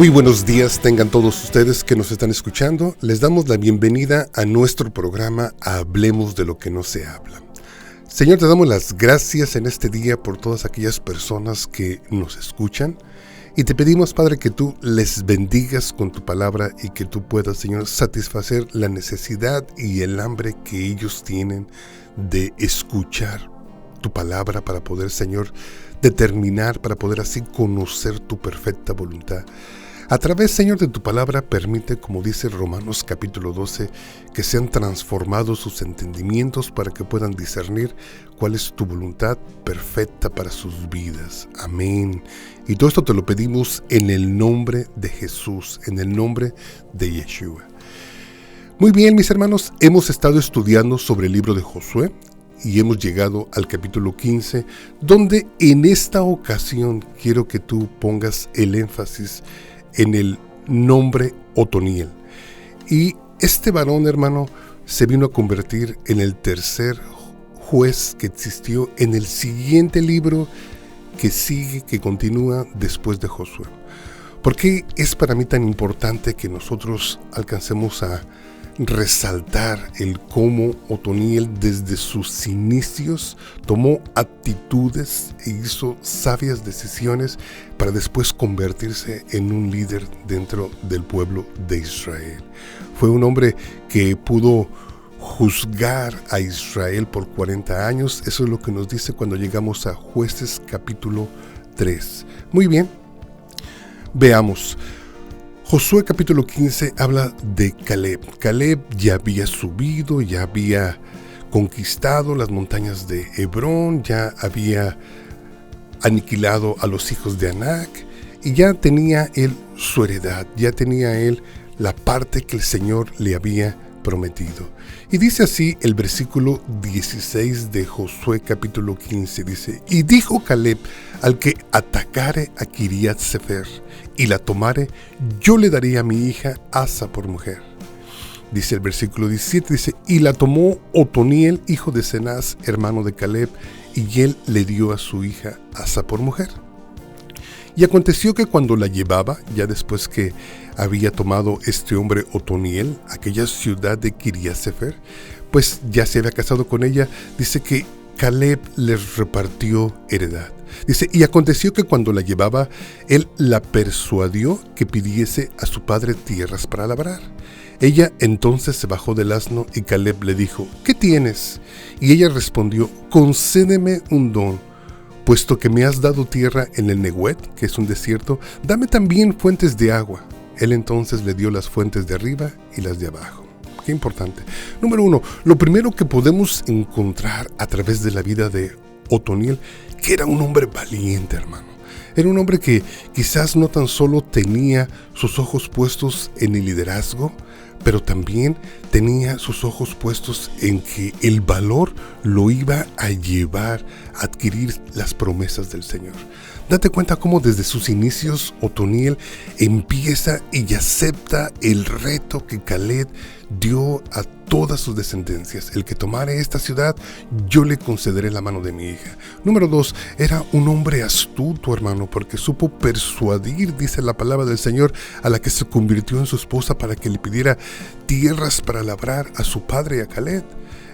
Muy buenos días tengan todos ustedes que nos están escuchando. Les damos la bienvenida a nuestro programa Hablemos de lo que no se habla. Señor, te damos las gracias en este día por todas aquellas personas que nos escuchan. Y te pedimos, Padre, que tú les bendigas con tu palabra y que tú puedas, Señor, satisfacer la necesidad y el hambre que ellos tienen de escuchar tu palabra para poder, Señor, determinar, para poder así conocer tu perfecta voluntad. A través, Señor, de tu palabra, permite, como dice Romanos capítulo 12, que sean transformados sus entendimientos para que puedan discernir cuál es tu voluntad perfecta para sus vidas. Amén. Y todo esto te lo pedimos en el nombre de Jesús, en el nombre de Yeshua. Muy bien, mis hermanos, hemos estado estudiando sobre el libro de Josué y hemos llegado al capítulo 15, donde en esta ocasión quiero que tú pongas el énfasis en el nombre Otoniel. Y este varón, hermano, se vino a convertir en el tercer juez que existió en el siguiente libro que sigue, que continúa después de Josué. ¿Por qué es para mí tan importante que nosotros alcancemos a resaltar el cómo Otoniel desde sus inicios tomó actitudes e hizo sabias decisiones para después convertirse en un líder dentro del pueblo de Israel? Fue un hombre que pudo juzgar a Israel por 40 años. Eso es lo que nos dice cuando llegamos a Jueces capítulo 3. Muy bien, veamos. Josué capítulo 15 habla de Caleb. Caleb ya había subido, ya había conquistado las montañas de Hebrón, ya había aniquilado a los hijos de Anac y ya tenía él su heredad, ya tenía él la parte que el Señor le había prometido. Y dice así el versículo 16 de Josué capítulo 15, dice: y dijo Caleb al que atacare a Kiriat Sefer y la tomare, yo le daría a mi hija Asa por mujer. Dice el versículo 17, dice: y la tomó Otoniel, hijo de Cenaz, hermano de Caleb, y él le dio a su hija Asa por mujer. Y aconteció que cuando la llevaba, ya después que había tomado este hombre Otoniel, aquella ciudad de Kiriat Sefer, pues ya se había casado con ella, dice que Caleb les repartió heredad. Dice, y aconteció que cuando la llevaba, él la persuadió que pidiese a su padre tierras para labrar. Ella entonces se bajó del asno y Caleb le dijo: ¿qué tienes? Y ella respondió: concédeme un don. Puesto que me has dado tierra en el Neguet, que es un desierto, dame también fuentes de agua. Él entonces le dio las fuentes de arriba y las de abajo. Qué importante. Número 1, lo primero que podemos encontrar a través de la vida de Otoniel, que era un hombre valiente, hermano. Era un hombre que quizás no tan solo tenía sus ojos puestos en el liderazgo, pero también tenía sus ojos puestos en que el valor lo iba a llevar a adquirir las promesas del Señor. Date cuenta cómo desde sus inicios Otoniel empieza y acepta el reto que Caleb dio a todas sus descendencias: el que tomare esta ciudad, yo le concederé la mano de mi hija. Número 2, era un hombre astuto, hermano, porque supo persuadir, dice la palabra del Señor, a la que se convirtió en su esposa para que le pidiera tierras para labrar a su padre y a Caleb.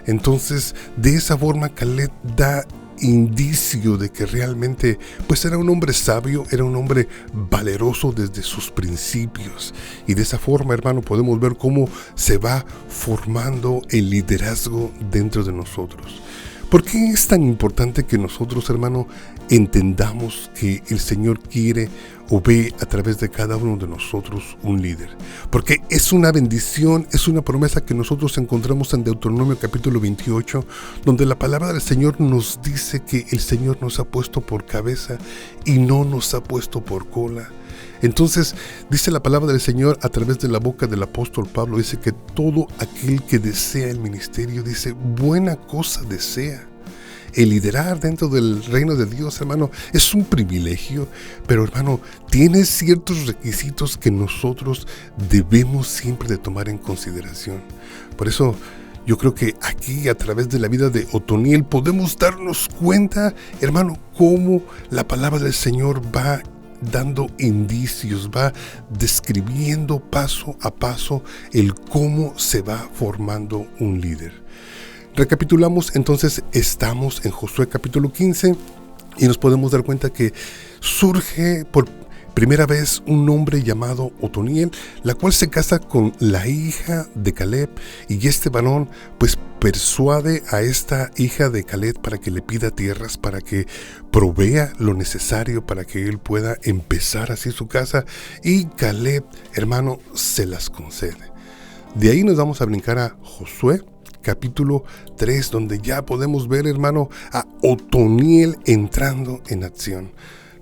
Entonces, de esa forma Caleb da indicio de que realmente pues era un hombre sabio, era un hombre valeroso desde sus principios, y de esa forma, hermano, podemos ver cómo se va formando el liderazgo dentro de nosotros. ¿Por qué es tan importante que nosotros, hermano, entendamos que el Señor quiere o ve a través de cada uno de nosotros un líder? Porque es una bendición, es una promesa que nosotros encontramos en Deuteronomio capítulo 28, donde la palabra del Señor nos dice que el Señor nos ha puesto por cabeza y no nos ha puesto por cola. Entonces, dice la palabra del Señor a través de la boca del apóstol Pablo, dice que todo aquel que desea el ministerio, dice, buena cosa desea. El liderar dentro del reino de Dios, hermano, es un privilegio, pero, hermano, tiene ciertos requisitos que nosotros debemos siempre de tomar en consideración. Por eso, yo creo que aquí, a través de la vida de Otoniel, podemos darnos cuenta, hermano, cómo la palabra del Señor va dando indicios, va describiendo paso a paso el cómo se va formando un líder. Recapitulamos, entonces estamos en Josué capítulo 15 y nos podemos dar cuenta que surge por primera vez un hombre llamado Otoniel, la cual se casa con la hija de Caleb, y este varón pues persuade a esta hija de Caleb para que le pida tierras, para que provea lo necesario para que él pueda empezar así su casa, y Caleb, hermano, se las concede. De ahí nos vamos a brincar a Josué capítulo 3, donde ya podemos ver, hermano, a Otoniel entrando en acción.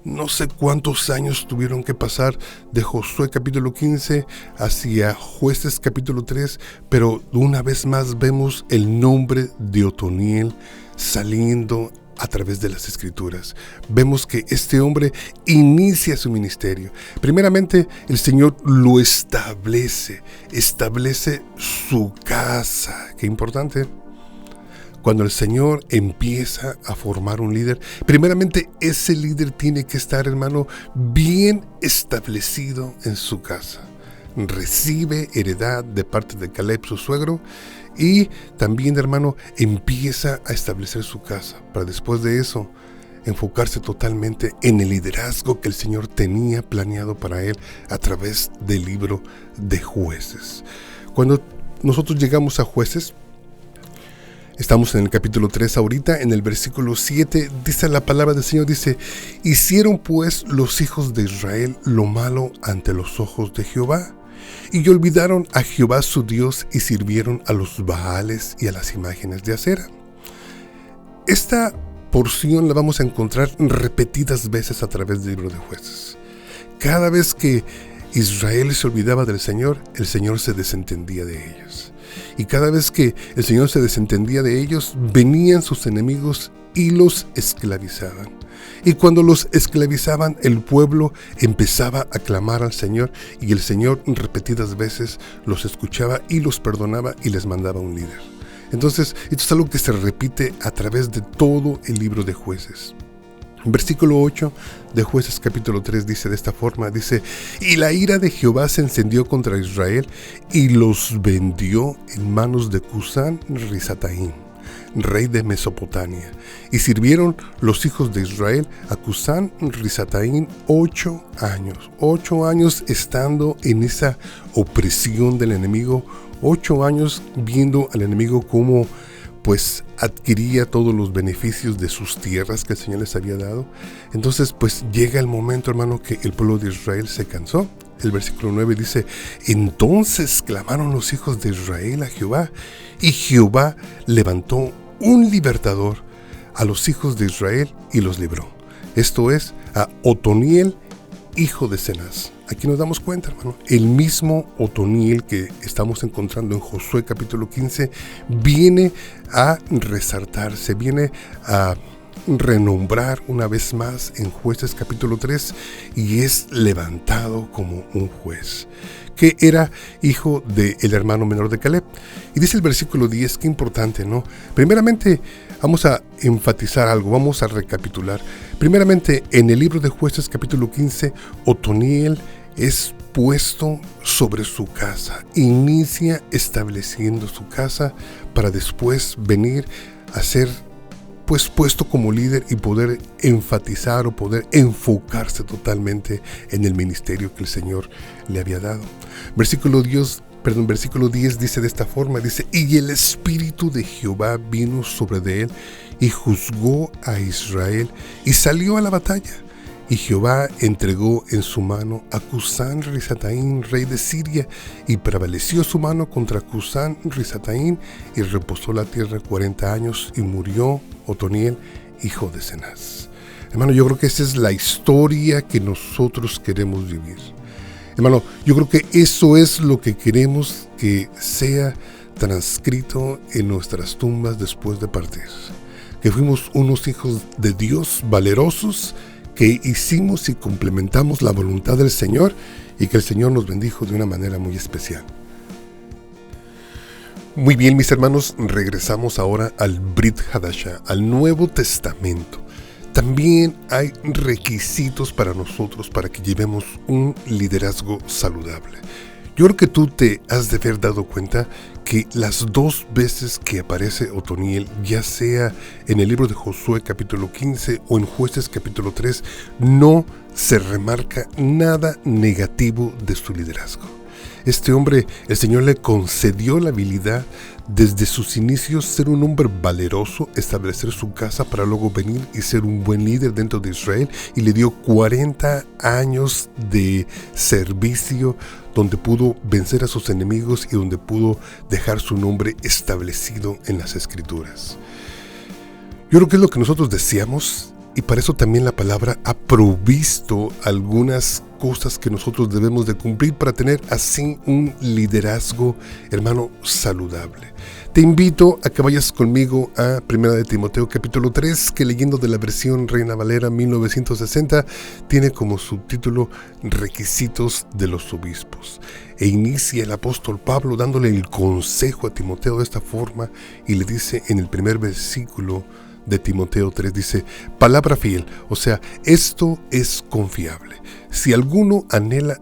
No sé cuántos años tuvieron que pasar de Josué capítulo 15 hacia Jueces capítulo 3, pero una vez más vemos el nombre de Otoniel saliendo a través de las escrituras. Vemos que este hombre inicia su ministerio. Primeramente, el Señor lo establece su casa. Qué importante. Cuando el Señor empieza a formar un líder, primeramente ese líder tiene que estar, hermano, bien establecido en su casa. Recibe heredad de parte de Caleb, su suegro, y también, hermano, empieza a establecer su casa, para después de eso enfocarse totalmente en el liderazgo que el Señor tenía planeado para él a través del libro de Jueces. Cuando nosotros llegamos a Jueces, estamos en el capítulo 3 ahorita, en el versículo 7, dice la palabra del Señor, dice: hicieron pues los hijos de Israel lo malo ante los ojos de Jehová, y olvidaron a Jehová su Dios y sirvieron a los Baales y a las imágenes de acera. Esta porción la vamos a encontrar repetidas veces a través del libro de Jueces. Cada vez que Israel se olvidaba del Señor, el Señor se desentendía de ellos. Y cada vez que el Señor se desentendía de ellos, venían sus enemigos y los esclavizaban. Y cuando los esclavizaban, el pueblo empezaba a clamar al Señor, y el Señor repetidas veces los escuchaba y los perdonaba y les mandaba un líder. Entonces, esto es algo que se repite a través de todo el libro de Jueces. Versículo 8 de Jueces capítulo 3 dice de esta forma, dice: y la ira de Jehová se encendió contra Israel y los vendió en manos de Cusán Risataim, rey de Mesopotamia, y sirvieron los hijos de Israel a Cusán Risataim 8 años. 8 años estando en esa opresión del enemigo, 8 años viendo al enemigo como pues adquiría todos los beneficios de sus tierras que el Señor les había dado. Entonces pues llega el momento, hermano, que el pueblo de Israel se cansó. El versículo 9 dice: entonces clamaron los hijos de Israel a Jehová, y Jehová levantó un libertador a los hijos de Israel y los libró. Esto es, a Otoniel, hijo de Cenaz. Aquí nos damos cuenta, hermano, el mismo Otoniel que estamos encontrando en Josué capítulo 15 viene a resaltarse, viene a renombrar una vez más en Jueces capítulo 3, y es levantado como un juez, que era hijo del hermano menor de Caleb. Y dice el versículo 10, qué importante, ¿no? Primeramente, vamos a enfatizar algo, vamos a recapitular. Primeramente, en el libro de Jueces capítulo 15, Otoniel es puesto sobre su casa, inicia estableciendo su casa para después venir a ser pues puesto como líder y poder enfatizar o poder enfocarse totalmente en el ministerio que el Señor le había dado. Versículo 10 dice de esta forma, dice: y el Espíritu de Jehová vino sobre de él y juzgó a Israel y salió a la batalla. Y Jehová entregó en su mano a Cusán Risataim, rey de Siria, y prevaleció su mano contra Cusán Risataim, y reposó la tierra 40 años, y murió Otoniel, hijo de Cenaz. Hermano, yo creo que esa es la historia que nosotros queremos vivir. Hermano, yo creo que eso es lo que queremos que sea transcrito en nuestras tumbas después de partir. Que fuimos unos hijos de Dios valerosos, que hicimos y complementamos la voluntad del Señor, y que el Señor nos bendijo de una manera muy especial. Muy bien, mis hermanos, regresamos ahora al Brit Hadashah, al Nuevo Testamento. también hay requisitos para nosotros para que llevemos un liderazgo saludable. Yo creo que tú te has de haber dado cuenta que las 2 veces que aparece Otoniel, ya sea en el libro de Josué capítulo 15 o en Jueces capítulo 3, no se remarca nada negativo de su liderazgo. Este hombre, el Señor le concedió la habilidad desde sus inicios ser un hombre valeroso, establecer su casa para luego venir y ser un buen líder dentro de Israel, y le dio 40 años de servicio donde pudo vencer a sus enemigos y donde pudo dejar su nombre establecido en las Escrituras. Yo creo que es lo que nosotros deseamos, y para eso también la palabra ha provisto algunas cosas que nosotros debemos de cumplir para tener así un liderazgo, hermano, saludable. Te invito a que vayas conmigo a 1 de Timoteo capítulo 3, que leyendo de la versión Reina Valera 1960 tiene como subtítulo Requisitos de los obispos. E inicia el apóstol Pablo dándole el consejo a Timoteo de esta forma, y le dice en el primer versículo de Timoteo 3, dice: palabra fiel, o sea, esto es confiable. Si alguno anhela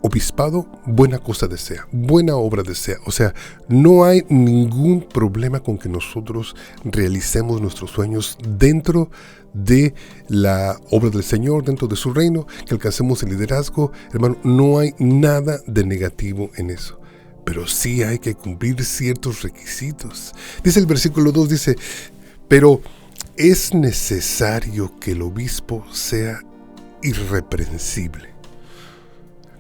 obispado, buena cosa desea, buena obra desea. O sea, no hay ningún problema con que nosotros realicemos nuestros sueños dentro de la obra del Señor, dentro de su reino, que alcancemos el liderazgo. Hermano, no hay nada de negativo en eso. Pero sí hay que cumplir ciertos requisitos. Dice el versículo 2, dice: pero es necesario que el obispo sea irreprensible,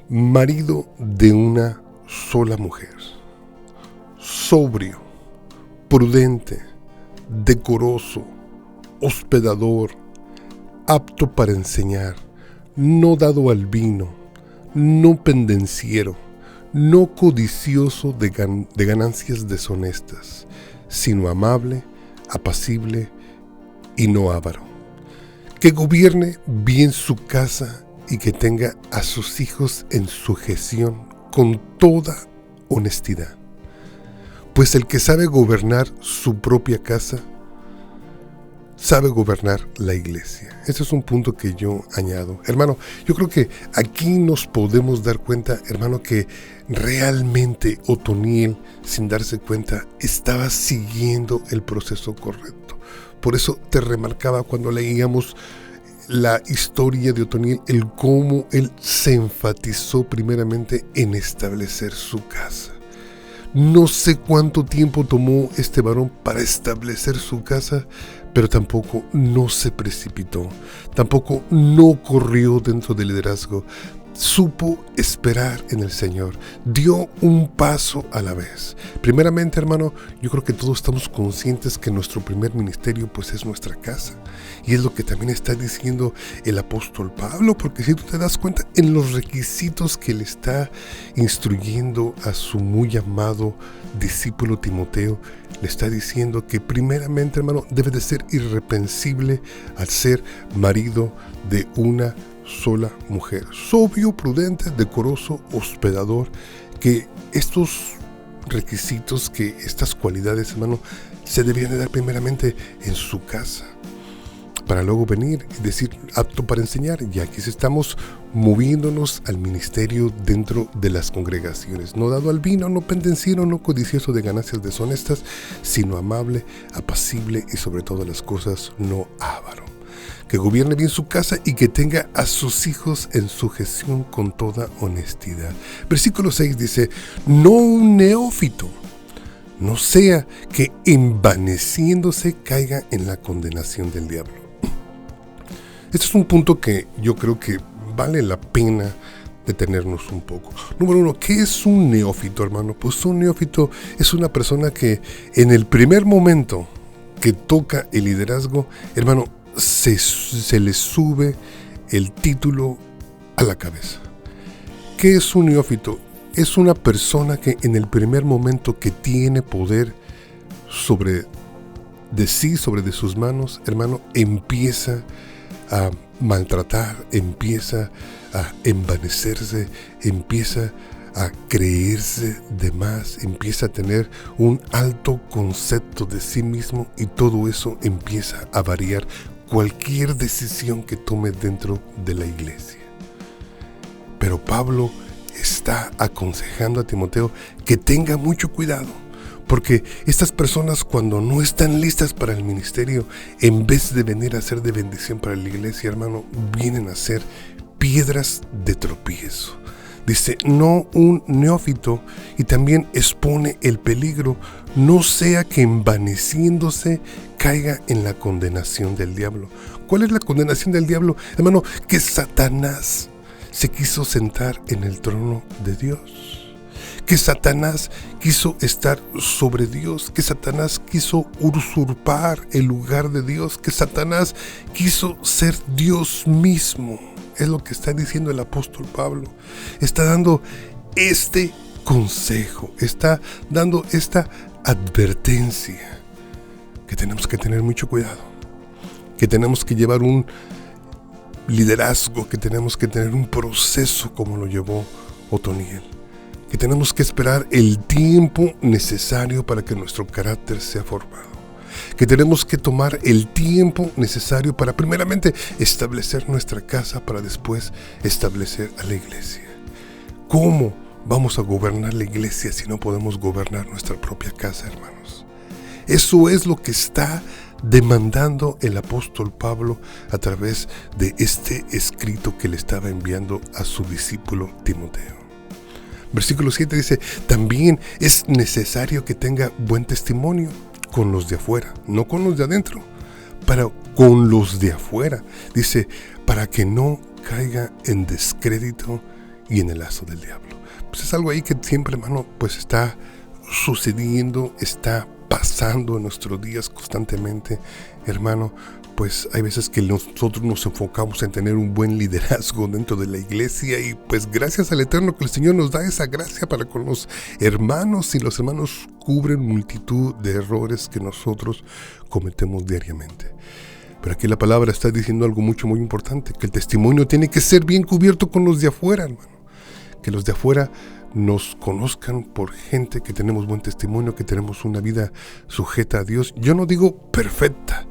marido de una sola mujer, sobrio, prudente, decoroso, hospedador, apto para enseñar, no dado al vino, no pendenciero, no codicioso de ganancias deshonestas, sino amable, apacible y no avaro, que gobierne bien su casa y que tenga a sus hijos en sujeción con toda honestidad. Pues el que sabe gobernar su propia casa, sabe gobernar la iglesia. Ese es un punto que yo añado. Hermano, yo creo que aquí nos podemos dar cuenta, hermano, que realmente Otoniel, sin darse cuenta, estaba siguiendo el proceso correcto. Por eso te remarcaba cuando leíamos la historia de Otoniel, el cómo él se enfatizó primeramente en establecer su casa. No sé cuánto tiempo tomó este varón para establecer su casa, pero tampoco no se precipitó, tampoco no corrió dentro del liderazgo. Supo esperar en el Señor, dio un paso a la vez. Primeramente, hermano, yo creo que todos estamos conscientes que nuestro primer ministerio pues es nuestra casa, y es lo que también está diciendo el apóstol Pablo, porque si tú te das cuenta en los requisitos que le está instruyendo a su muy amado discípulo Timoteo, le está diciendo que primeramente, hermano, debe de ser irreprensible al ser marido de una sola mujer, sobrio, prudente, decoroso, hospedador. Que estos requisitos, que estas cualidades, hermano, se deberían de dar primeramente en su casa, para luego venir y decir apto para enseñar. Y aquí estamos moviéndonos al ministerio dentro de las congregaciones, no dado al vino, no pendenciero, no codicioso de ganancias deshonestas, sino amable, apacible y sobre todas las cosas no avaro, que gobierne bien su casa y que tenga a sus hijos en sujeción con toda honestidad. Versículo 6 dice: no un neófito, no sea que envaneciéndose caiga en la condenación del diablo. Este es un punto que yo creo que vale la pena detenernos un poco. Número 1, ¿qué es un neófito, hermano? Pues un neófito es una persona que en el primer momento que toca el liderazgo, hermano, se le sube el título a la cabeza. ¿Qué es un neófito? Es una persona que en el primer momento que tiene poder sobre de sí, sobre de sus manos, hermano, empieza a maltratar, empieza a envanecerse, empieza a creerse de más, empieza a tener un alto concepto de sí mismo, y todo eso empieza a variar cualquier decisión que tome dentro de la iglesia. Pero Pablo está aconsejando a Timoteo que tenga mucho cuidado, porque estas personas, cuando no están listas para el ministerio, en vez de venir a ser de bendición para la iglesia, hermano, vienen a ser piedras de tropiezo. Dice, no un neófito, y también expone el peligro, no sea que envaneciéndose caiga en la condenación del diablo. ¿Cuál es la condenación del diablo? Hermano, que Satanás se quiso sentar en el trono de Dios, que Satanás quiso estar sobre Dios, que Satanás quiso usurpar el lugar de Dios, que Satanás quiso ser Dios mismo. Es lo que está diciendo el apóstol Pablo. Está dando este consejo, está dando esta advertencia, que tenemos que tener mucho cuidado, que tenemos que llevar un liderazgo, que tenemos que tener un proceso como lo llevó Otoniel, que tenemos que esperar el tiempo necesario para que nuestro carácter sea formado, que tenemos que tomar el tiempo necesario para primeramente establecer nuestra casa, para después establecer a la iglesia. ¿Cómo vamos a gobernar la iglesia si no podemos gobernar nuestra propia casa, hermanos? Eso es lo que está demandando el apóstol Pablo a través de este escrito que le estaba enviando a su discípulo Timoteo. Versículo 7 dice, también es necesario que tenga buen testimonio con los de afuera, no con los de adentro, pero con los de afuera. Dice, para que no caiga en descrédito y en el lazo del diablo. Pues es algo ahí que siempre, hermano, pues está sucediendo, está pasando en nuestros días constantemente, hermano. Pues hay veces que nosotros nos enfocamos en tener un buen liderazgo dentro de la iglesia, y pues gracias al Eterno que el Señor nos da esa gracia para con los hermanos, y los hermanos cubren multitud de errores que nosotros cometemos diariamente. Pero aquí la palabra está diciendo algo muy importante, que el testimonio tiene que ser bien cubierto con los de afuera, hermano. Que los de afuera nos conozcan por gente que tenemos buen testimonio, que tenemos una vida sujeta a Dios. Yo no digo perfecta,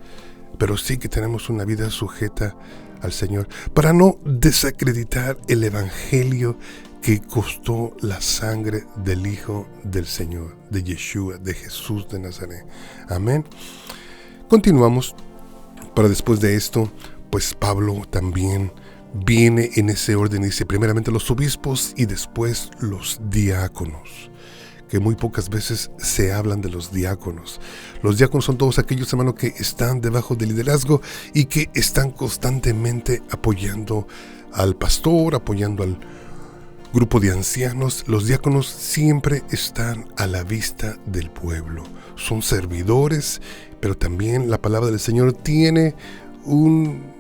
pero sí que tenemos una vida sujeta al Señor, para no desacreditar el evangelio que costó la sangre del Hijo del Señor, de Yeshua, de Jesús de Nazaret. Amén. Continuamos. Para después de esto, pues Pablo también viene en ese orden y dice primeramente los obispos y después los diáconos, que muy pocas veces se hablan de los diáconos. Los diáconos son todos aquellos, hermanos, que están debajo del liderazgo y que están constantemente apoyando al pastor, apoyando al grupo de ancianos. Los diáconos siempre están a la vista del pueblo. Son servidores, pero también la palabra del Señor tiene un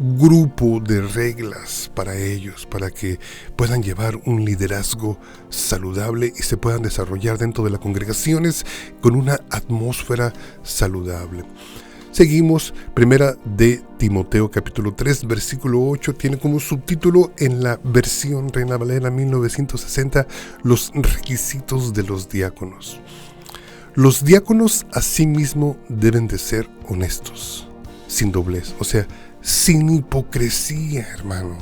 grupo de reglas para ellos, para que puedan llevar un liderazgo saludable y se puedan desarrollar dentro de las congregaciones con una atmósfera saludable. Seguimos, primera de Timoteo capítulo 3, versículo 8, tiene como subtítulo en la versión Reina Valera 1960, los requisitos de los diáconos. Los diáconos asimismo deben de ser honestos, sin doblez, o sea, sin hipocresía, hermano.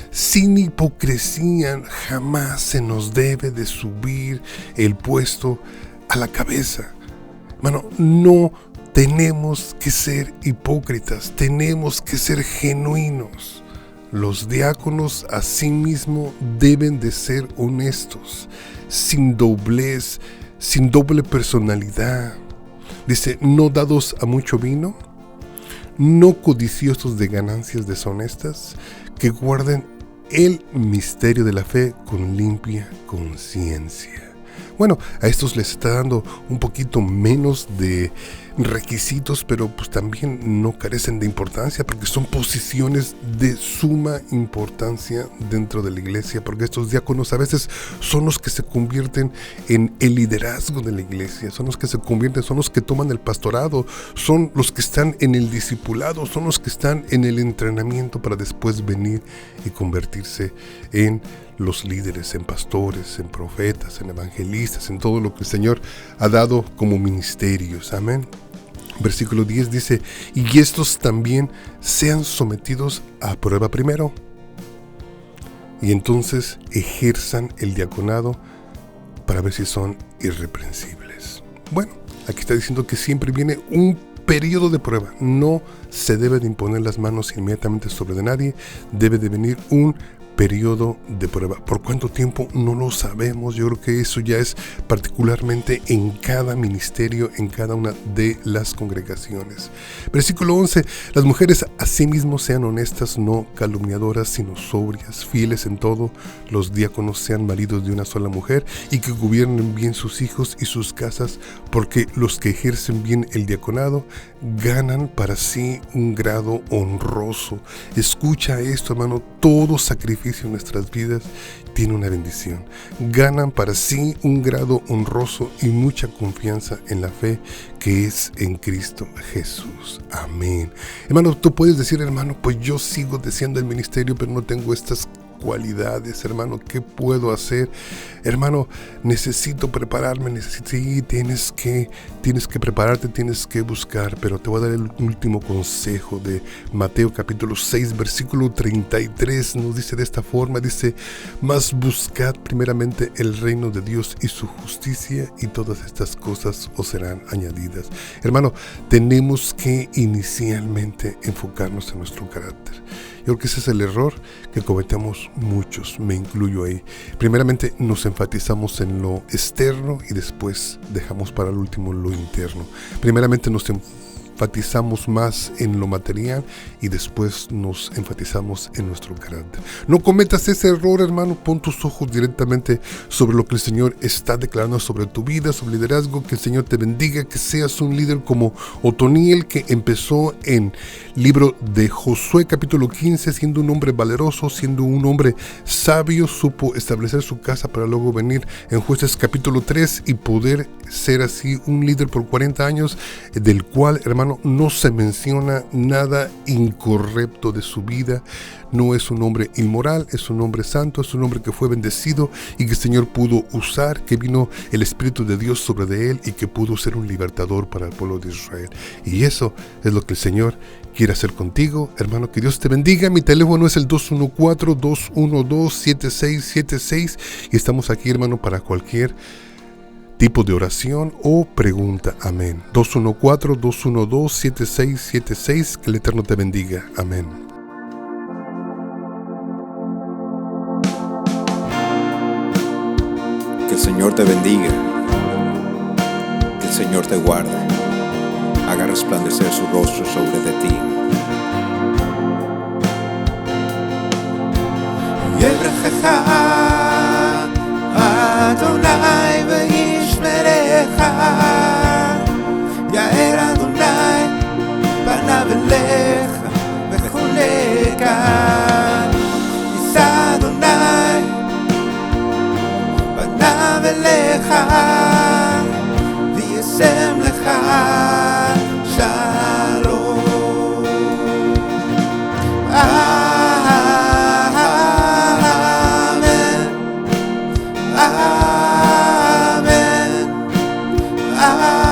Sin hipocresía. Jamás se nos debe de subir el puesto a la cabeza. Hermano, no tenemos que ser hipócritas, tenemos que ser genuinos. Los diáconos asimismo deben de ser honestos, sin doblez, sin doble personalidad. Dice, no dados a mucho vino, no codiciosos de ganancias deshonestas, que guarden el misterio de la fe con limpia conciencia. Bueno, a estos les está dando un poquito menos de requisitos, pero pues también no carecen de importancia, porque son posiciones de suma importancia dentro de la iglesia, porque estos diáconos a veces son los que se convierten en el liderazgo de la iglesia, son los que se convierten, son los que toman el pastorado, son los que están en el discipulado, son los que están en el entrenamiento para después venir y convertirse en los líderes, en pastores, en profetas, en evangelistas, en todo lo que el Señor ha dado como ministerios. Amén. Versículo 10 dice, y estos también sean sometidos a prueba primero, y entonces ejerzan el diaconado para ver si son irreprensibles. Bueno, aquí está diciendo que siempre viene un periodo de prueba. No se debe de imponer las manos inmediatamente sobre de nadie. Debe de venir un periodo de prueba. ¿Por cuánto tiempo? No lo sabemos. Yo creo que eso ya es particularmente en cada ministerio, en cada una de las congregaciones. Versículo 11. Las mujeres asimismo sean honestas, no calumniadoras, sino sobrias, fieles en todo. Los diáconos sean maridos de una sola mujer y que gobiernen bien sus hijos y sus casas, porque los que ejercen bien el diaconado ganan para sí un grado honroso. Escucha esto, hermano. Todo sacrificio en nuestras vidas tiene una bendición. Ganan para sí un grado honroso y mucha confianza en la fe que es en Cristo Jesús. Amén. Hermano, tú puedes decir, hermano, pues yo sigo deseando el ministerio, pero no tengo estas cualidades, hermano. ¿Qué puedo hacer? Hermano, necesito prepararme, sí, tienes que prepararte, tienes que buscar, pero te voy a dar el último consejo de Mateo capítulo 6, versículo 33, nos dice de esta forma, dice, mas buscad primeramente el reino de Dios y su justicia, y todas estas cosas os serán añadidas. Hermano, tenemos que inicialmente enfocarnos en nuestro carácter. Yo creo que ese es el error que cometemos muchos, me incluyo ahí. Primeramente nos enfatizamos en lo externo y después dejamos para el último lo interno. Primeramente nos enfatizamos más en lo material y después nos enfatizamos en nuestro carácter. No cometas ese error, hermano. Pon tus ojos directamente sobre lo que el Señor está declarando sobre tu vida, sobre liderazgo. Que el Señor te bendiga, que seas un líder como Otoniel, que empezó en libro de Josué capítulo 15, siendo un hombre valeroso, siendo un hombre sabio, supo establecer su casa para luego venir en Jueces capítulo 3 y poder ser así un líder por 40 años, del cual, hermano, no se menciona nada incorrecto de su vida. No es un hombre inmoral, es un hombre santo, es un hombre que fue bendecido y que el Señor pudo usar, que vino el Espíritu de Dios sobre de él y que pudo ser un libertador para el pueblo de Israel. Y eso es lo que el Señor quiere hacer contigo, hermano. Que Dios te bendiga. Mi teléfono es el 214-212-7676 y estamos aquí, hermano, para cualquier tipo de oración o pregunta. Amén. 214-212-7676. Que el Eterno te bendiga. Amén. Que el Señor te bendiga, que el Señor te guarde, haga resplandecer su rostro sobre de ti. יברכך אדוני וישמרך, יאר אדוני פניו אליך וחונקה, יישא אדוני פניו אליך וישם לך שלום. Amen. Amen.